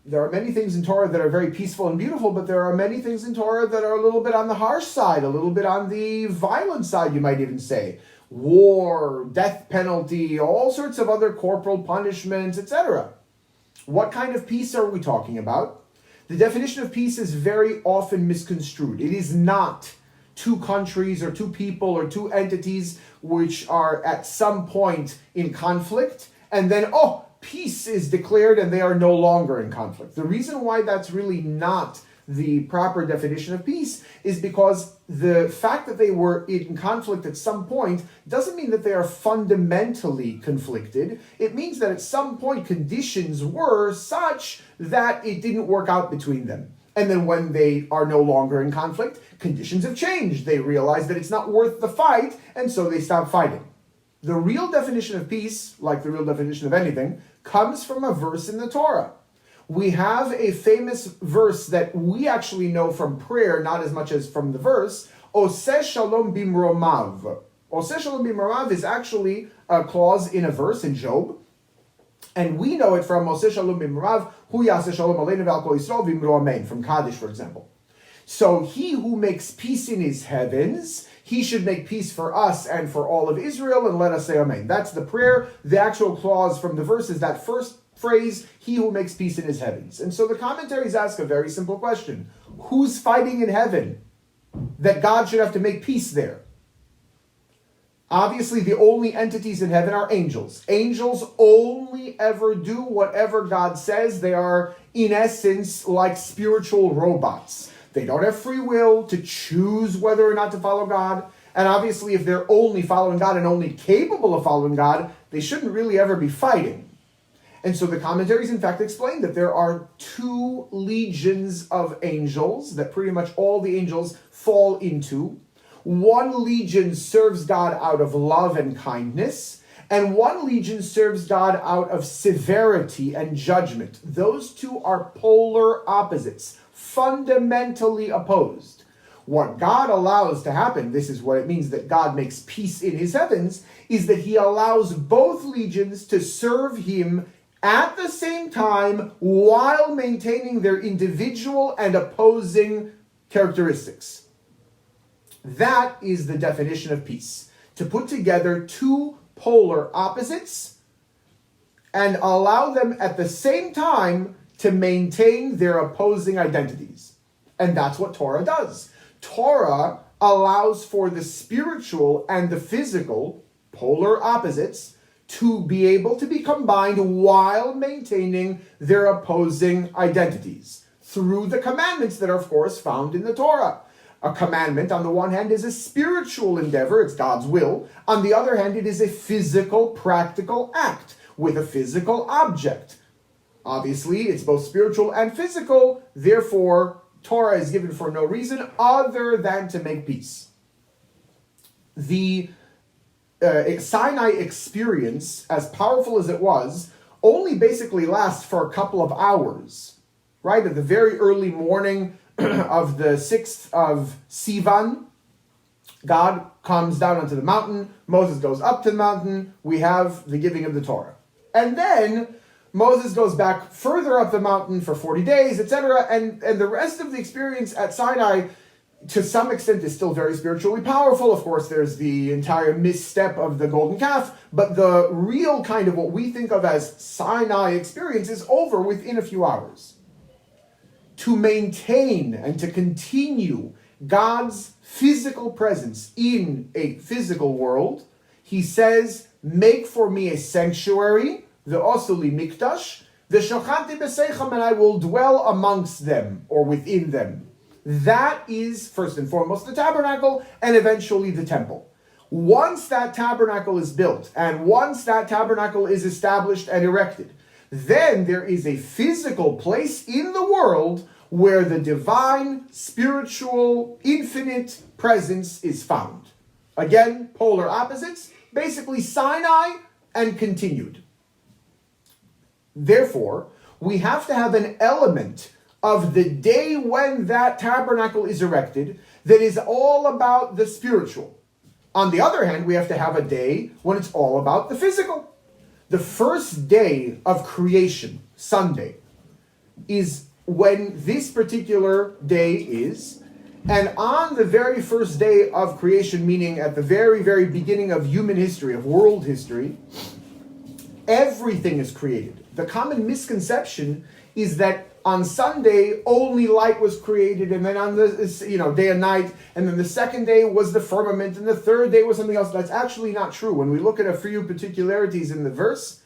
there are many things in Torah that are very peaceful and beautiful, but there are many things in Torah that are a little bit on the harsh side, a little bit on the violent side, you might even say. War, death penalty, all sorts of other corporal punishments, etc. What kind of peace are we talking about? The definition of peace is very often misconstrued. It is not two countries or two people or two entities which are at some point in conflict, and then, peace is declared and they are no longer in conflict. The reason why that's really not the proper definition of peace is because the fact that they were in conflict at some point doesn't mean that they are fundamentally conflicted. It means that at some point conditions were such that it didn't work out between them. And then when they are no longer in conflict, conditions have changed. They realize that it's not worth the fight, and so they stop fighting. The real definition of peace, like the real definition of anything, comes from a verse in the Torah. We have a famous verse that we actually know from prayer, not as much as from the verse, Oseh Shalom Bimromav. Oseh Shalom Bimromav is actually a clause in a verse in Job, and we know it from Oseh Shalom Bimromav, Hu Yaseh Shalom Aleinu Ve'al Kol Yisrael V'imro Amen, from Kaddish, for example. So he who makes peace in his heavens, he should make peace for us and for all of Israel, and let us say Amen. That's the prayer. The actual clause from the verse is that first phrase, he who makes peace in his heavens. And so the commentaries ask a very simple question. Who's fighting in heaven that God should have to make peace there? Obviously, the only entities in heaven are angels. Angels only ever do whatever God says. They are, in essence, like spiritual robots. They don't have free will to choose whether or not to follow God. And obviously, if they're only following God and only capable of following God, they shouldn't really ever be fighting. And so the commentaries, in fact, explain that there are two legions of angels that pretty much all the angels fall into. One legion serves God out of love and kindness, and one legion serves God out of severity and judgment. Those two are polar opposites, fundamentally opposed. What God allows to happen, this is what it means that God makes peace in his heavens, is that he allows both legions to serve him at the same time while maintaining their individual and opposing characteristics. That is the definition of peace. To put together two polar opposites and allow them at the same time to maintain their opposing identities. And that's what Torah does. Torah allows for the spiritual and the physical, polar opposites, to be able to be combined while maintaining their opposing identities through the commandments that are, of course, found in the Torah. A commandment, on the one hand, is a spiritual endeavor, it's God's will. On the other hand, it is a physical, practical act with a physical object. Obviously, it's both spiritual and physical, therefore, Torah is given for no reason other than to make peace. The Sinai experience, as powerful as it was, only basically lasts for a couple of hours, right? At the very early morning of the 6th of Sivan, God comes down onto the mountain, Moses goes up to the mountain, we have the giving of the Torah. And then Moses goes back further up the mountain for 40 days, etc. And the rest of the experience at Sinai, to some extent, is still very spiritually powerful. Of course, there's the entire misstep of the golden calf, but the real kind of what we think of as Sinai experience is over within a few hours. To maintain and to continue God's physical presence in a physical world, he says, make for me a sanctuary, the osuli mikdash, the shochanti b'seichem, and I will dwell amongst them, or within them. That is, first and foremost, the tabernacle, and eventually the temple. Once that tabernacle is built, and once that tabernacle is established and erected, then there is a physical place in the world where the divine, spiritual, infinite presence is found. Again, polar opposites, basically Sinai and continued. Therefore, we have to have an element of the day when that tabernacle is erected that is all about the spiritual. On the other hand, we have to have a day when it's all about the physical. The first day of creation, Sunday, is when this particular day is. And on the very first day of creation, meaning at the very, very beginning of human history, of world history, everything is created. The common misconception is that on Sunday only light was created, and then on the day and night, and then the second day was the firmament, and the third day was something else. That's actually not true. When we look at a few particularities in the verse,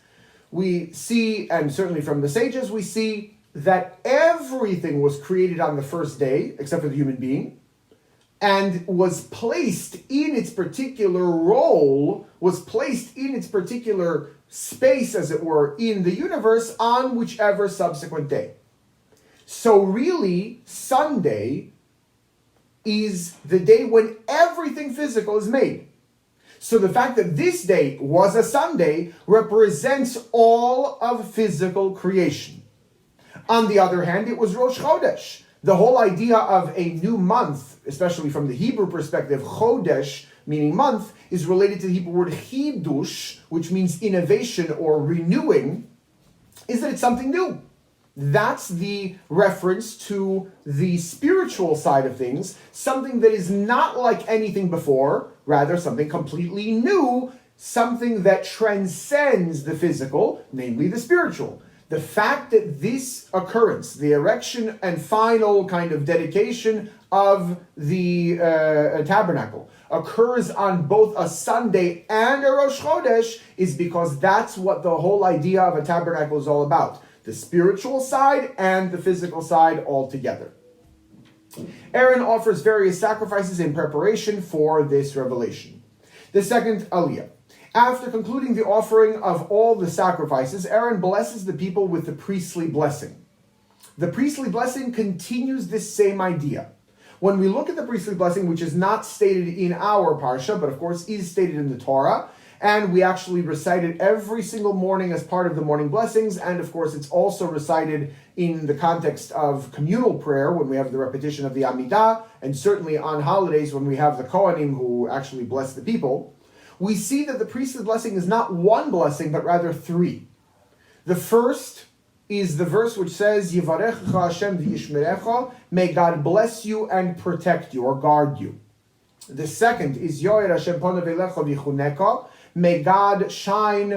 we see, and certainly from the sages, we see that everything was created on the first day, except for the human being, and was placed in its particular role, was placed in its particular space, as it were, in the universe on whichever subsequent day. So really, Sunday is the day when everything physical is made. So the fact that this day was a Sunday represents all of physical creation. On the other hand, it was Rosh Chodesh. The whole idea of a new month, especially from the Hebrew perspective, Chodesh, meaning month, is related to the Hebrew word chidush, which means innovation or renewing, is that it's something new. That's the reference to the spiritual side of things, something that is not like anything before, rather something completely new, something that transcends the physical, namely the spiritual. The fact that this occurrence, the erection and final kind of dedication of the tabernacle, occurs on both a Sunday and a Rosh Chodesh is because that's what the whole idea of a tabernacle is all about. The spiritual side and the physical side all together. Aaron offers various sacrifices in preparation for this revelation. The second aliyah. After concluding the offering of all the sacrifices, Aaron blesses the people with the priestly blessing. The priestly blessing continues this same idea. When we look at the priestly blessing, which is not stated in our parsha, but of course is stated in the Torah, and we actually recite it every single morning as part of the morning blessings, and of course it's also recited in the context of communal prayer when we have the repetition of the Amidah, and certainly on holidays when we have the Kohanim who actually bless the people, we see that the priestly blessing is not one blessing, but rather three. The first is the verse which says, Yivarechecha Hashem v'yishmerecha, may God bless you and protect you or guard you. The second is Yoer Hashem ponav elecha v'yichuneka, may God shine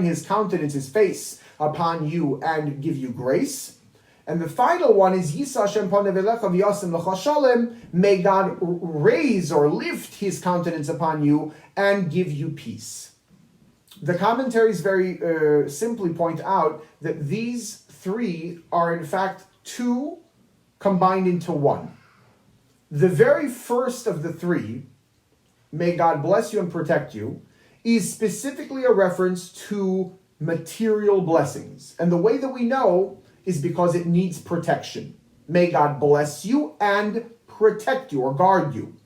his countenance, his face upon you and give you grace. And the final one is Yisa Hashem ponav elecha v'yasim lecha shalom, may God raise or lift his countenance upon you and give you peace. The commentaries very simply point out that these three are in fact two combined into one. The very first of the three, may God bless you and protect you, is specifically a reference to material blessings. And the way that we know is because it needs protection. May God bless you and protect you or guard you.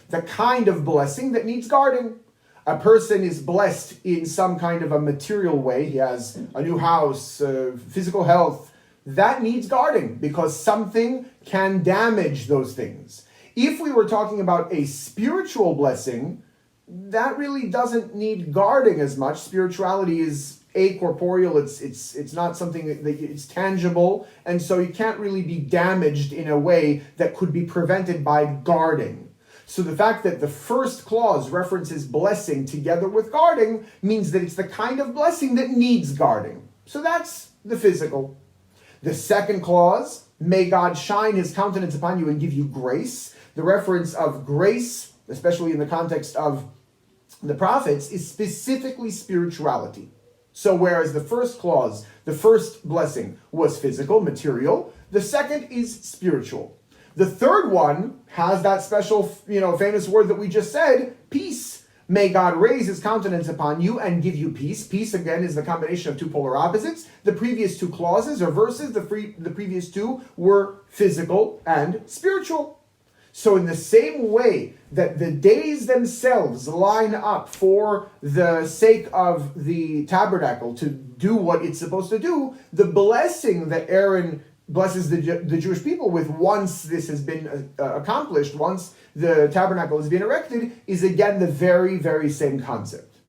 The kind of blessing that needs guarding. A person is blessed in some kind of a material way. He has a new house, physical health. That needs guarding because something can damage those things. If we were talking about a spiritual blessing, that really doesn't need guarding as much. Spirituality is acorporeal. It's not something that it's tangible, and so you can't really be damaged in a way that could be prevented by guarding. So the fact that the first clause references blessing together with guarding means that it's the kind of blessing that needs guarding. So that's the physical. The second clause, may God shine his countenance upon you and give you grace. The reference of grace, especially in the context of the prophets, is specifically spirituality. So whereas the first clause, the first blessing was physical, material, the second is spiritual. The third one has that special, famous word that we just said, peace. May God raise his countenance upon you and give you peace. Peace, again, is the combination of two polar opposites. The previous two clauses or verses, the previous two were physical and spiritual. So in the same way that the days themselves line up for the sake of the tabernacle to do what it's supposed to do, the blessing that Aaron blesses the Jewish people with once this has been accomplished, once the tabernacle has been erected, is again the very, very same concept.